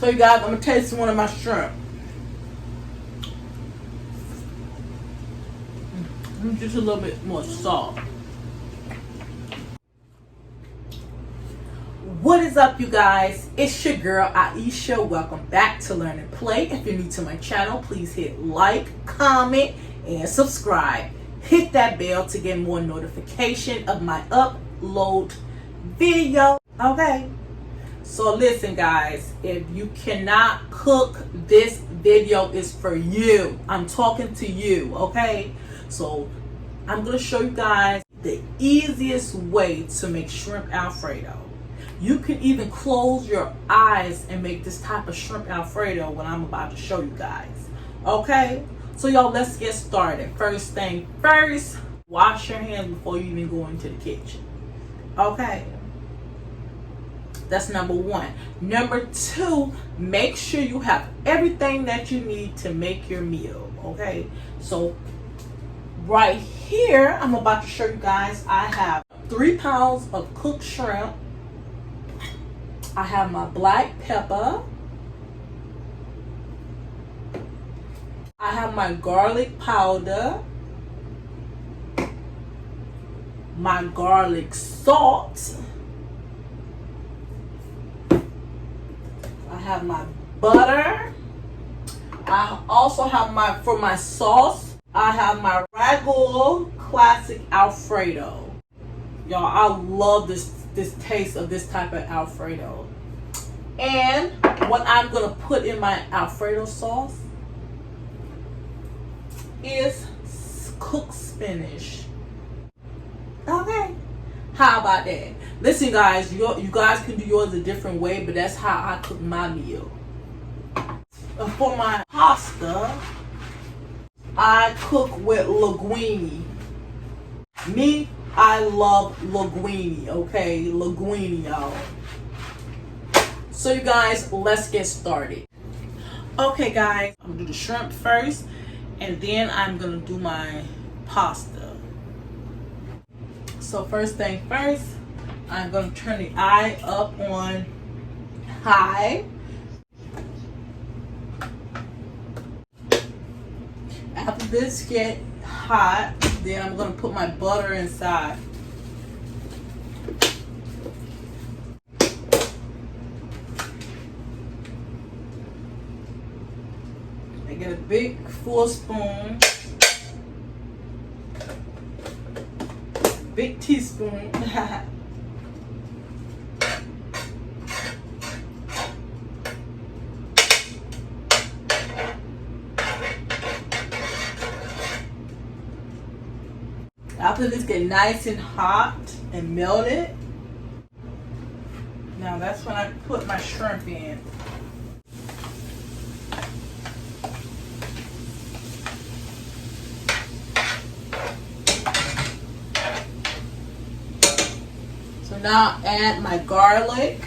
So you guys, I'm gonna taste one of my shrimp. Just a little bit more salt. What is up, you guys? It's your girl Aisha. Welcome back to Learn and Play. If you're new to my channel, please hit like, comment, and subscribe. Hit that bell to get more notification of my upload video. Okay. So listen, guys, if you cannot cook, this video is for you. I'm talking to you, okay? So I'm going to show you guys the easiest way to make shrimp Alfredo. You can even close your eyes and make this type of shrimp Alfredo what I'm about to show you guys. Okay? So y'all, let's get started. First thing first, wash your hands before you even go into the kitchen. Okay? That's number one. Number two, make sure you have everything that you need to make your meal. Okay? So right here, I'm about to show you guys, I have 3 pounds of cooked shrimp. I have my black pepper. I have my garlic powder. My garlic salt. I have my butter. I also have for my sauce, I have my regular classic Alfredo. Y'all, I love this taste of this type of Alfredo. And what I'm going to put in my Alfredo sauce is cooked spinach. Okay. How about that? Listen, guys, you guys can do yours a different way, but that's how I cook my meal. For my pasta, I cook with linguine. Me, I love linguine, okay? Linguine, y'all. So you guys, let's get started. Okay, guys, I'm gonna do the shrimp first, and then I'm gonna do my pasta. So first thing first, I'm gonna turn the eye up on high. After this get hot, then I'm going to put my butter inside. I get a big full spoon, big teaspoon. After this get nice and hot and melted, now that's when I put my shrimp in. So now add my garlic.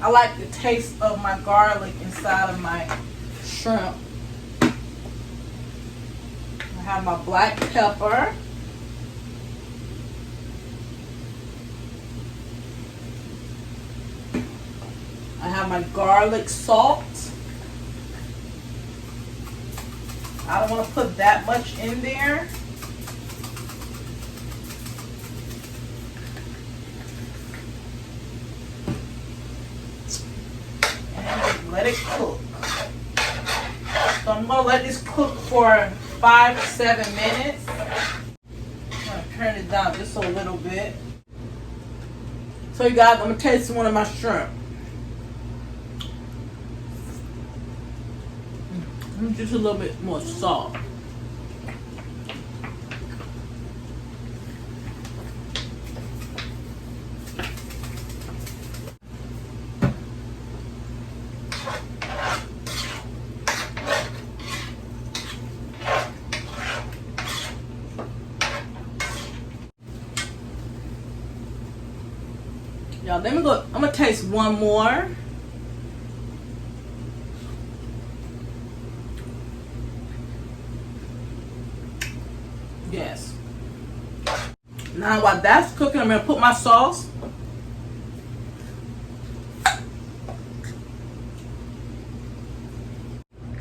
I like the taste of my garlic inside of my shrimp. I have my black pepper. I have my garlic salt. I don't want to put that much in there. And let it cook. So I'm going to let this cook for 5 to 7 minutes. I'm going to turn it down just a little bit. So you guys, I'm going to taste one of my shrimp. Just a little bit more salt. Y'all, let me go. I'm gonna taste one more. Yes. Now while that's cooking, I'm going to put my sauce.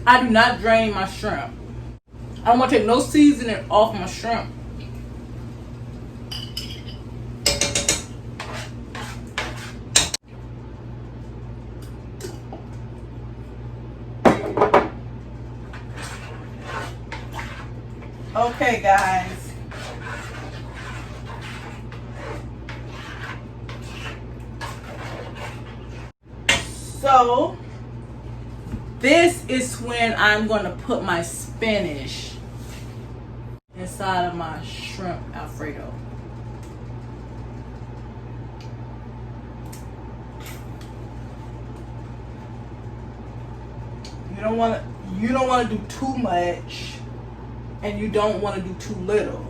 I do not drain my shrimp. I don't want to take no seasoning off my shrimp. Okay, guys. So, this is when I'm going to put my spinach inside of my shrimp Alfredo. You don't want to do too much, and you don't want to do too little.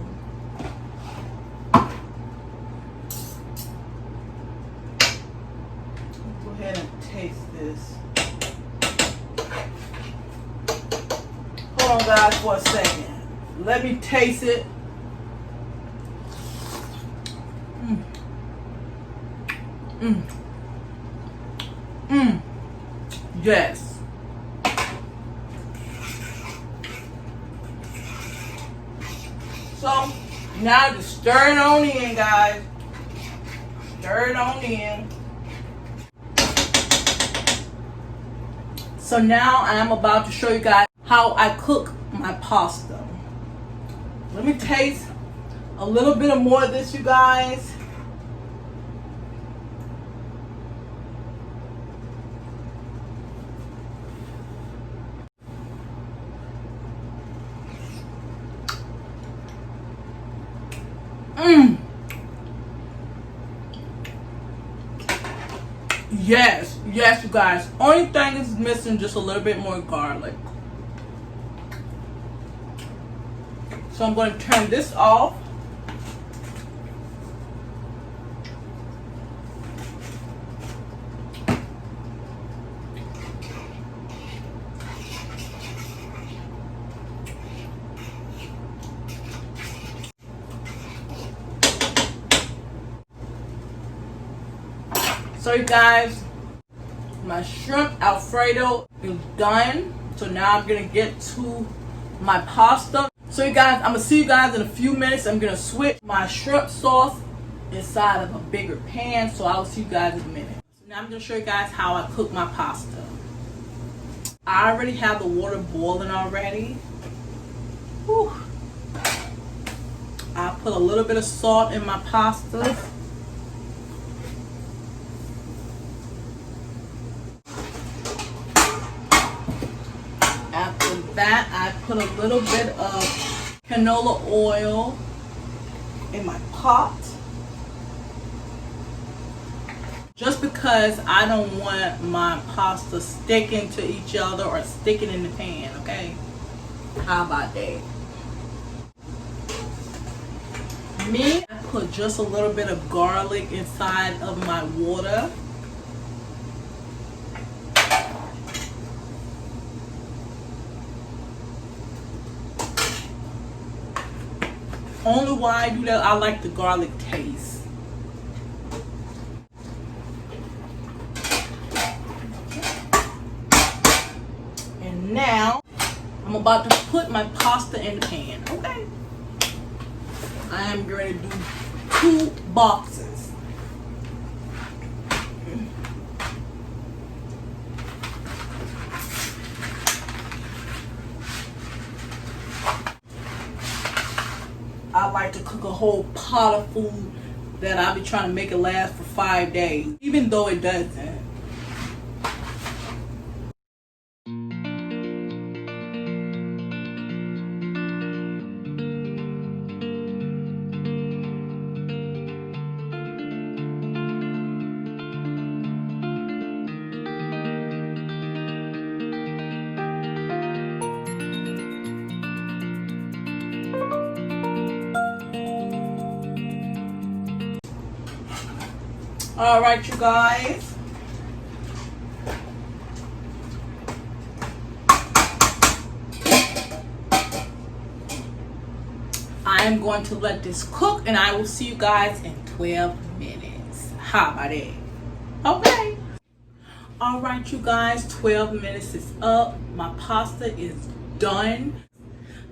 Go ahead and taste this. Hold on, guys, for a second. Let me taste it. Yes. So now just stir it on in, guys. Stir it on in. So now I'm about to show you guys how I cook my pasta. Let me taste a little bit of more of this, you guys. Yes, yes, you guys. Only thing is missing just a little bit more garlic. So I'm going to turn this off. So you guys, my shrimp Alfredo is done. So now I'm gonna get to my pasta. So you guys, I'm gonna see you guys in a few minutes. I'm gonna switch my shrimp sauce inside of a bigger pan. So I'll see you guys in a minute. So now I'm gonna show you guys how I cook my pasta. I already have the water boiling already. Whew. I put a little bit of salt in my pasta. After that, I put a little bit of canola oil in my pot. Just because I don't want my pasta sticking to each other or sticking in the pan, okay? How about that? Me, I put just a little bit of garlic inside of my water. Only why I do that, I like the garlic taste. And now, I'm about to put my pasta in the pan, okay? I am going to do 2 boxes. I like to cook a whole pot of food that I'll be trying to make it last for 5 days, even though it doesn't. All right, you guys. I am going to let this cook, and I will see you guys in 12 minutes. How about that? Okay. All right, you guys, 12 minutes is up. My pasta is done.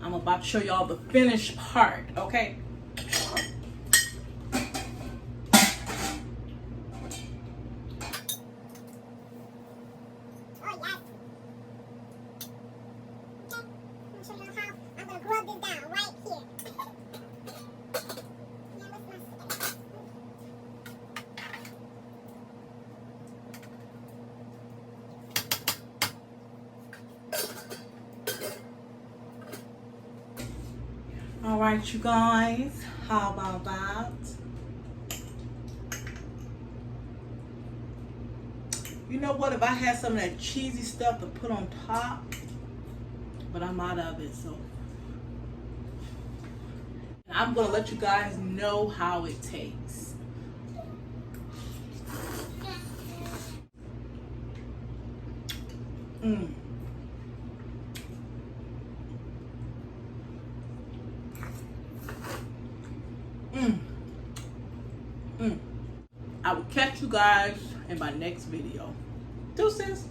I'm about to show y'all the finished part, okay? All right, you guys, how about that? You know what, if I had some of that cheesy stuff to put on top, but I'm out of it, so I'm gonna let you guys know how it tastes. I will catch you guys in my next video. Deuces.